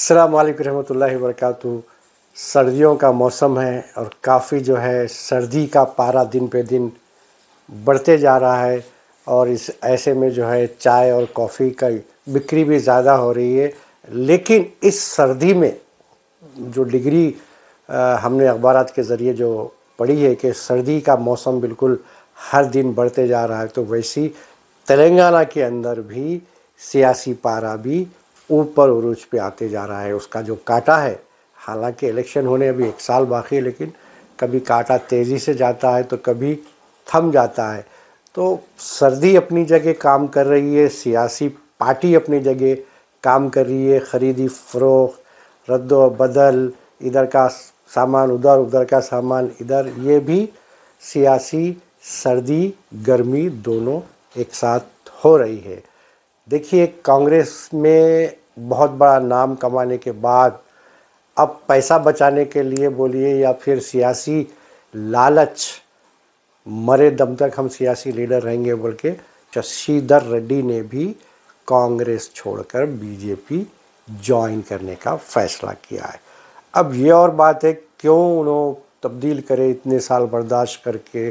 अस्सलाम वालेकुम रहमतुल्लाहि व बरकातहू। सर्दियों का मौसम है और काफ़ी जो है सर्दी का पारा दिन पे दिन बढ़ते जा रहा है और इस ऐसे में जो है चाय और कॉफ़ी का बिक्री भी ज़्यादा हो रही है। लेकिन इस सर्दी में जो डिग्री हमने अखबारात के ज़रिए जो पढ़ी है कि सर्दी का मौसम बिल्कुल हर दिन बढ़ते जा रहा है, तो वैसी तेलंगाना के अंदर भी सियासी पारा भी ऊपर उरूज पे आते जा रहा है। उसका जो काटा है, हालांकि इलेक्शन होने अभी 1 साल बाकी है, लेकिन कभी काटा तेज़ी से जाता है तो कभी थम जाता है। तो सर्दी अपनी जगह काम कर रही है, सियासी पार्टी अपनी जगह काम कर रही है। ख़रीदी फ़रोख्त, रद्द बदल, इधर का सामान उधर, उधर का सामान इधर, ये भी सियासी सर्दी गर्मी दोनों एक साथ हो रही है। देखिए, कांग्रेस में बहुत बड़ा नाम कमाने के बाद अब पैसा बचाने के लिए बोलिए या फिर सियासी लालच, मरे दम तक हम सियासी लीडर रहेंगे बोल के शशिधर रेड्डी ने भी कांग्रेस छोड़कर बीजेपी ज्वाइन करने का फैसला किया है। अब ये और बात है क्यों उन्होंने तब्दील करे, इतने साल बर्दाश्त करके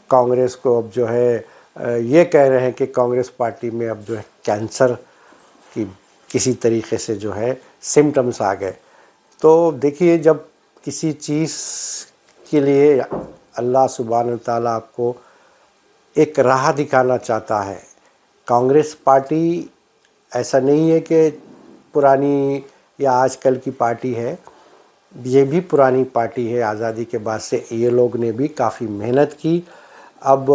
कांग्रेस को अब जो है ये कह रहे हैं कि कांग्रेस पार्टी में अब जो है कैंसर की किसी तरीके से जो है सिम्टम्स आ गए। तो देखिए, जब किसी चीज़ के लिए अल्लाह सुब्हान ताला आपको एक राह दिखाना चाहता है, कांग्रेस पार्टी ऐसा नहीं है कि पुरानी या आजकल की पार्टी है, ये भी पुरानी पार्टी है। आज़ादी के बाद से ये लोग ने भी काफ़ी मेहनत की। अब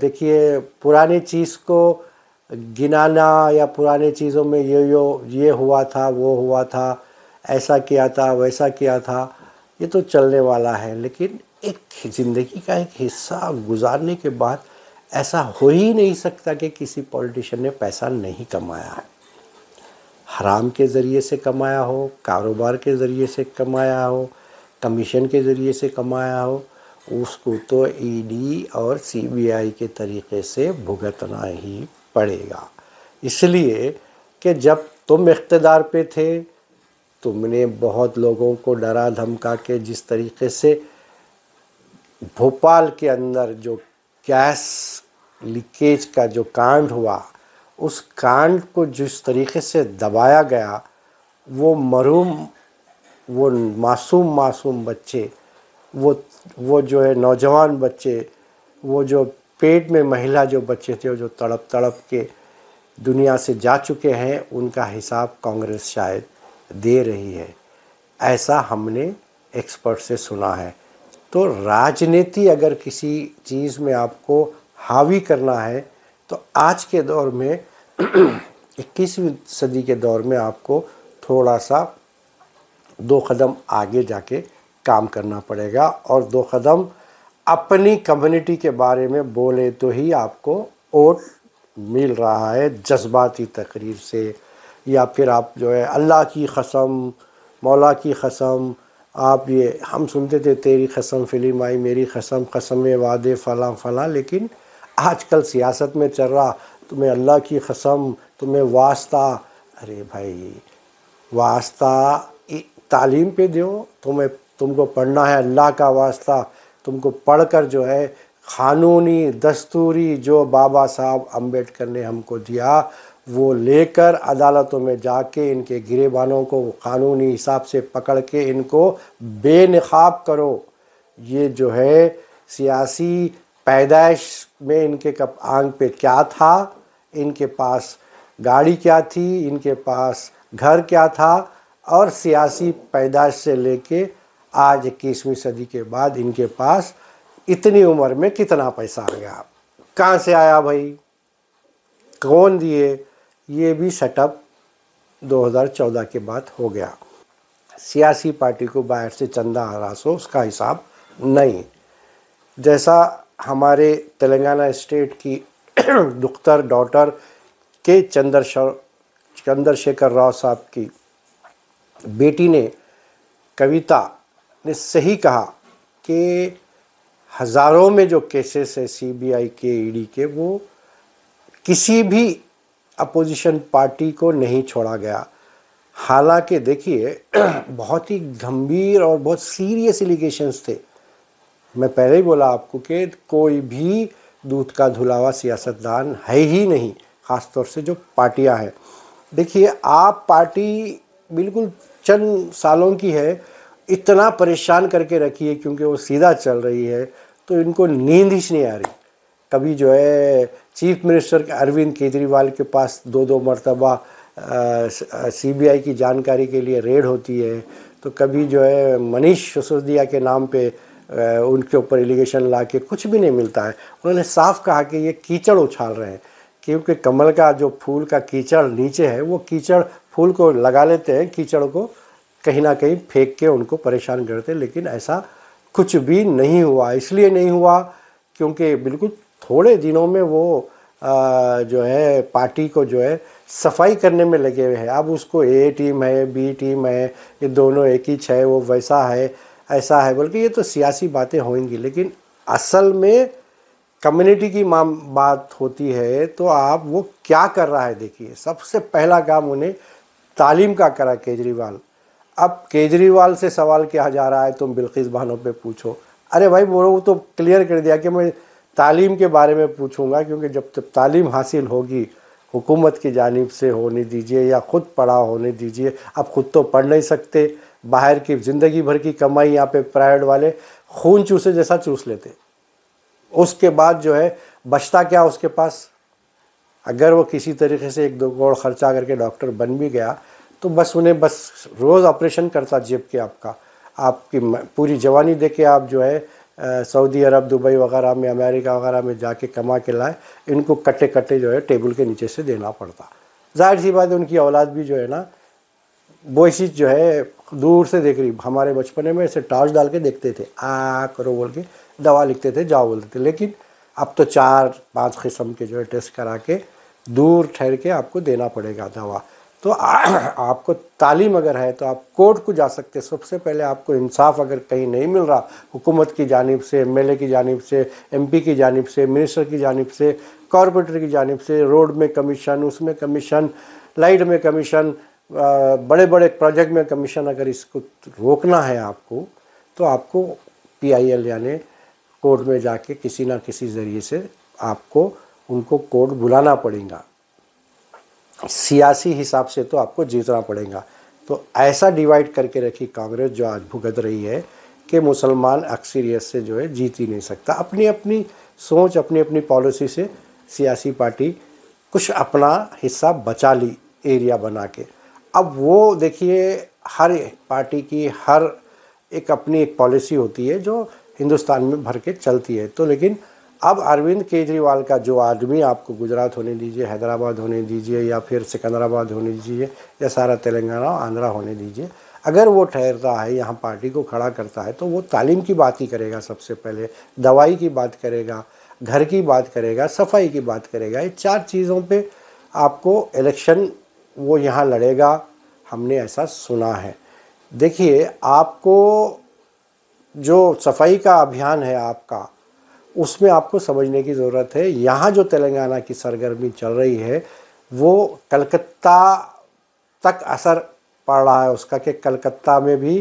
देखिए, पुरानी चीज़ को गिनाना या पुराने चीज़ों में ये हुआ था, वो हुआ था, ऐसा किया था, वैसा किया था, ये तो चलने वाला है। लेकिन एक ज़िंदगी का एक हिस्सा गुजारने के बाद ऐसा हो ही नहीं सकता कि किसी पॉलिटिशियन ने पैसा नहीं कमाया है। हराम के ज़रिए से कमाया हो, कारोबार के ज़रिए से कमाया हो, कमीशन के ज़रिए से कमाया हो, उसको तो ईडी और सीबीआई के तरीक़े से भुगतना ही पड़ेगा। इसलिए कि जब तुम इक़्तिदार पे थे, तुमने बहुत लोगों को डरा धमका के जिस तरीक़े से भोपाल के अंदर जो गैस लीकेज का जो कांड हुआ, उस कांड को जिस तरीक़े से दबाया गया, वो मरूम, वो मासूम बच्चे, वो जो है नौजवान बच्चे, वो जो पेट में महिला जो बच्चे थे, जो तड़प तड़प के दुनिया से जा चुके हैं, उनका हिसाब कांग्रेस शायद दे रही है, ऐसा हमने एक्सपर्ट से सुना है। तो राजनीति अगर किसी चीज़ में आपको हावी करना है, तो आज के दौर में 21वीं सदी के दौर में आपको थोड़ा सा 2 कदम आगे जाके काम करना पड़ेगा और 2 कदम अपनी कम्युनिटी के बारे में बोले तो ही आपको वोट मिल रहा है, जज्बाती तकरीर से, या फिर आप जो है अल्लाह की कसम, मौला की कसम, आप ये हम सुनते थे तेरी कसम फिल्म आई, मेरी कसम, कसम वादे फ़लाँ फ़लाँ। लेकिन आजकल सियासत में चल रहा, तुम्हें अल्लाह की कसम, तुम्हें वास्ता। अरे भाई, वास्ता तालीम पे दो, तुमको पढ़ना है अल्लाह का वास्ता, तुमको पढ़कर जो है क़ानूनी दस्तूरी जो बाबा साहब अम्बेडकर ने हमको दिया, वो लेकर अदालतों में जाके इनके गिरेबानों को क़ानूनी हिसाब से पकड़ के इनको बेनकाब करो। ये जो है सियासी पैदाइश में इनके कब आंग पे क्या था, इनके पास गाड़ी क्या थी, इनके पास घर क्या था, और सियासी पैदाइश से लेके आज 21वीं सदी के बाद इनके पास इतनी उम्र में कितना पैसा आ गया, कहाँ से आया भाई, कौन दिए, ये भी सेटअप 2014 के बाद हो गया। सियासी पार्टी को बाहर से चंदा आ रहा, सो उसका हिसाब नहीं। जैसा हमारे तेलंगाना स्टेट की दुख्तर डॉटर के चंद्रशेखर राव साहब की बेटी ने, कविता ने सही कहा कि हज़ारों में जो केसेस है सीबीआई के, ईडी के, वो किसी भी अपोजिशन पार्टी को नहीं छोड़ा गया। हालांकि देखिए बहुत ही गंभीर और बहुत सीरियस एलिगेशंस थे। मैं पहले ही बोला आपको कि कोई भी दूध का धुला हुआ सियासतदान है ही नहीं, ख़ासतौर से जो पार्टियां हैं। देखिए आप पार्टी बिल्कुल चंद सालों की है, इतना परेशान करके रखी है क्योंकि वो सीधा चल रही है, तो इनको नींद ही नहीं आ रही। कभी जो है चीफ मिनिस्टर के अरविंद केजरीवाल के पास दो दो मरतबा सीबीआई की जानकारी के लिए रेड होती है, तो कभी जो है मनीष सिसोदिया के नाम पे उनके ऊपर एलिगेशन ला के कुछ भी नहीं मिलता है। उन्होंने साफ कहा कि ये कीचड़ उछाल रहे हैं, क्योंकि कमल का जो फूल का कीचड़ नीचे है वो कीचड़ फूल को लगा लेते हैं, कीचड़ को कहीं ना कहीं फेंक के उनको परेशान करते हैं। लेकिन ऐसा कुछ भी नहीं हुआ। इसलिए नहीं हुआ क्योंकि बिल्कुल थोड़े दिनों में वो जो है पार्टी को जो है सफाई करने में लगे हुए हैं। अब उसको ए टीम है, बी टीम है, ये दोनों एक ही है, वो वैसा है, ऐसा है, बल्कि ये तो सियासी बातें होंगी। लेकिन असल में कम्युनिटी की बात होती है तो आप वो क्या कर रहा है देखिए। सबसे पहला काम उन्हें तालीम का करा केजरीवाल। अब केजरीवाल से सवाल किया जा रहा है तुम बिल्किस बानो पे पूछो। अरे भाई वो तो क्लियर कर दिया कि मैं तालीम के बारे में पूछूंगा, क्योंकि जब तक तालीम हासिल होगी हुकूमत की जानिब से होने दीजिए या ख़ुद पढ़ा होने दीजिए। अब ख़ुद तो पढ़ नहीं सकते, बाहर की ज़िंदगी भर की कमाई यहाँ पे प्राइवेट वाले खून चूसे जैसा चूस लेते। उसके बाद जो है बचता क्या उसके पास। अगर वो किसी तरीके से एक दो करोड़ खर्चा करके डॉक्टर बन भी गया तो बस उन्हें बस रोज़ ऑपरेशन करता जेब के आपकी पूरी जवानी दे के आप जो है सऊदी अरब, दुबई वगैरह में, अमेरिका वगैरह में जाके कमा के लाए, इनको कट्टे कट्टे जो है टेबल के नीचे से देना पड़ता। जाहिर सी बात है उनकी औलाद भी जो है ना वो इसी जो है दूर से देख रही। हमारे बचपने में ऐसे टॉर्च डाल के देखते थे, आ करो बोल के दवा लिखते थे, जाओ बोलते थे। लेकिन अब तो 4-5 किस्म के जो है टेस्ट करा के दूर ठहर के आपको देना पड़ेगा दवा। तो आपको तालीम अगर है तो आप कोर्ट को जा सकते। सबसे पहले आपको इंसाफ अगर कहीं नहीं मिल रहा हुकूमत की जानिब से, एमएलए की जानिब से, एमपी की जानिब से, मिनिस्टर की जानिब से, कॉरपोरेटर की जानिब से, रोड में कमीशन, उसमें कमीशन, लाइट में कमीशन, बड़े बड़े प्रोजेक्ट में कमीशन, अगर इसको रोकना है आपको तो आपको पीआईएल यानी कोर्ट में जाके किसी ना किसी ज़रिए से आपको उनको कोर्ट बुलाना पड़ेगा। सियासी हिसाब से तो आपको जीतना पड़ेगा। तो ऐसा डिवाइड करके रखी कांग्रेस जो आज भुगत रही है कि मुसलमान अक्सरियत से जो है जीत ही नहीं सकता। अपनी अपनी सोच, अपनी अपनी पॉलिसी से सियासी पार्टी कुछ अपना हिस्सा बचा ली एरिया बना के। अब वो देखिए हर पार्टी की हर एक अपनी एक पॉलिसी होती है जो हिंदुस्तान में भर के चलती है। तो लेकिन अब अरविंद केजरीवाल का जो आदमी, आपको गुजरात होने दीजिए, हैदराबाद होने दीजिए, या फिर सिकंदराबाद होने दीजिए, या सारा तेलंगाना आंध्रा होने दीजिए, अगर वो ठहरता है यहाँ पार्टी को खड़ा करता है तो वो तालीम की बात ही करेगा, सबसे पहले दवाई की बात करेगा, घर की बात करेगा, सफाई की बात करेगा। ये 4 चीज़ों पे आपको इलेक्शन वो यहाँ लड़ेगा, हमने ऐसा सुना है। देखिए आपको जो सफाई का अभियान है आपका, उसमें आपको समझने की ज़रूरत है। यहाँ जो तेलंगाना की सरगर्मी चल रही है वो कलकत्ता तक असर पड़ रहा है उसका, कि कलकत्ता में भी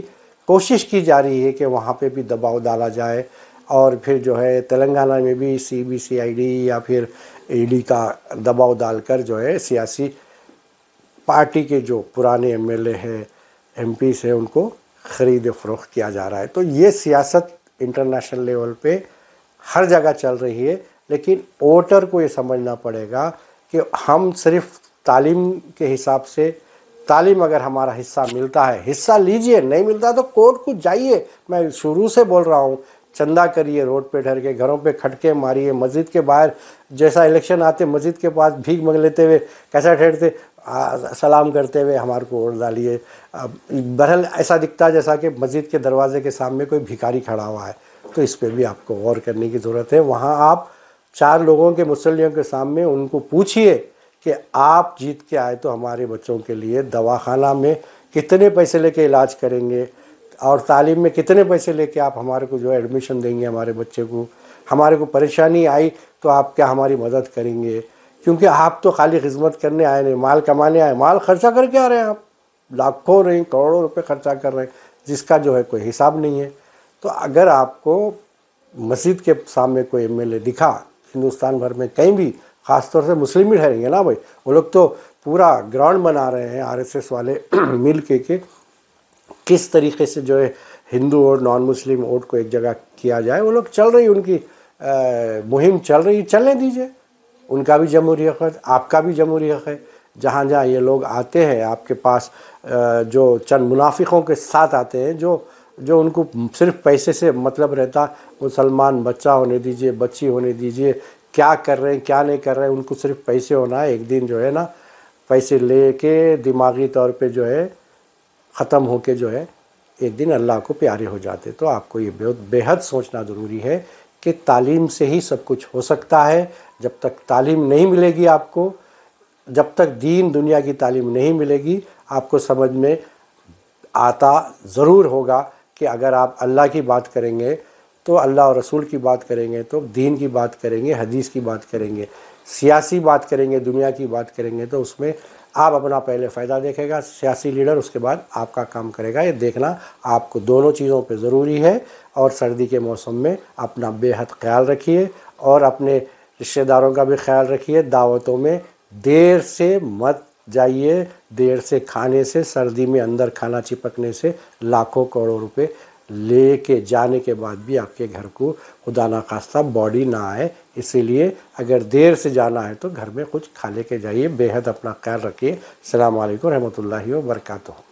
कोशिश की जा रही है कि वहाँ पे भी दबाव डाला जाए, और फिर जो है तेलंगाना में भी सीबीसीआईडी या फिर ईडी का दबाव डालकर जो है सियासी पार्टी के जो पुराने एमएलए हैं, एमपी से, उनको ख़रीद फ़रोख्त किया जा रहा है। तो ये सियासत इंटरनेशनल लेवल पे हर जगह चल रही है। लेकिन वोटर को ये समझना पड़ेगा कि हम सिर्फ तालीम के हिसाब से, तालीम अगर हमारा हिस्सा मिलता है, हिस्सा लीजिए, नहीं मिलता तो कोर्ट को जाइए। मैं शुरू से बोल रहा हूँ, चंदा करिए, रोड पे ठहर के, घरों पे खटके मारिए, मस्जिद के बाहर जैसा इलेक्शन आते मस्जिद के पास भीख मांग लेते हुए कैसा ठहरते, सलाम करते हुए हमारे को वोट डालिए। बहरहाल ऐसा दिखता है जैसा कि मस्जिद के दरवाजे के सामने कोई भिखारी खड़ा हुआ है। तो इस पे भी आपको गौर करने की ज़रूरत है। वहाँ आप 4 लोगों के मुसल्लियों के सामने उनको पूछिए कि आप जीत के आए तो हमारे बच्चों के लिए दवाखाना में कितने पैसे लेके इलाज करेंगे, और तालीम में कितने पैसे लेके आप हमारे को जो है एडमिशन देंगे हमारे बच्चे को। हमारे को परेशानी आई तो आप क्या हमारी मदद करेंगे, क्योंकि आप तो खाली खिदमत करने आए नहीं, माल कमाने आए, माल खर्चा करके आ रहे हैं आप। लाखों नहीं करोड़ों रुपए खर्चा कर रहे हैं, जिसका जो है कोई हिसाब नहीं है। तो अगर आपको मस्जिद के सामने कोई एमएलए दिखा हिंदुस्तान भर में कहीं भी, ख़ासतौर से मुस्लिम भी ठहरेंगे ना भाई, वो लोग तो पूरा ग्राउंड बना रहे हैं आरएसएस वाले मिल के किस तरीके से जो है हिंदू और नॉन मुस्लिम वोट को एक जगह किया जाए। वो लोग चल रही, उनकी मुहिम चल रही, चलने दीजिए। उनका भी जमहूरी हक़ है, आपका भी जमहूरी हक़ है। जहाँ जहाँ ये लोग आते हैं आपके पास, जो चंद मुनाफिकों के साथ आते हैं, जो उनको सिर्फ पैसे से मतलब रहता, मुसलमान बच्चा होने दीजिए, बच्ची होने दीजिए, क्या कर रहे हैं क्या नहीं कर रहे हैं, उनको सिर्फ पैसे होना है। एक दिन जो है ना पैसे लेके दिमागी तौर पे जो है ख़त्म होके जो है एक दिन अल्लाह को प्यारे हो जाते। तो आपको ये बेहद सोचना ज़रूरी है कि तालीम से ही सब कुछ हो सकता है। जब तक तालीम नहीं मिलेगी आपको, जब तक दीन दुनिया की तालीम नहीं मिलेगी, आपको समझ में आता ज़रूर होगा कि अगर आप अल्लाह की बात करेंगे तो अल्लाह और रसूल की बात करेंगे, तो दीन की बात करेंगे, हदीस की बात करेंगे, सियासी बात करेंगे, दुनिया की बात करेंगे, तो उसमें आप अपना पहले फ़ायदा देखेगा सियासी लीडर, उसके बाद आपका काम करेगा। ये देखना आपको दोनों चीज़ों पे ज़रूरी है। और सर्दी के मौसम में अपना बेहद ख्याल रखिए और अपने रिश्तेदारों का भी ख्याल रखिए। दावतों में देर से मत जाइए, देर से खाने से, सर्दी में अंदर खाना चिपकने से लाखों करोड़ों रुपए लेके जाने के बाद भी आपके घर को खुदा ना खास्ता बॉडी ना आए। इसीलिए अगर देर से जाना है तो घर में कुछ खा ले के जाइए। बेहद अपना ख्याल रखिए। अस्सलाम वालेकुम रहमतुल्लाहि व बरकातुहू।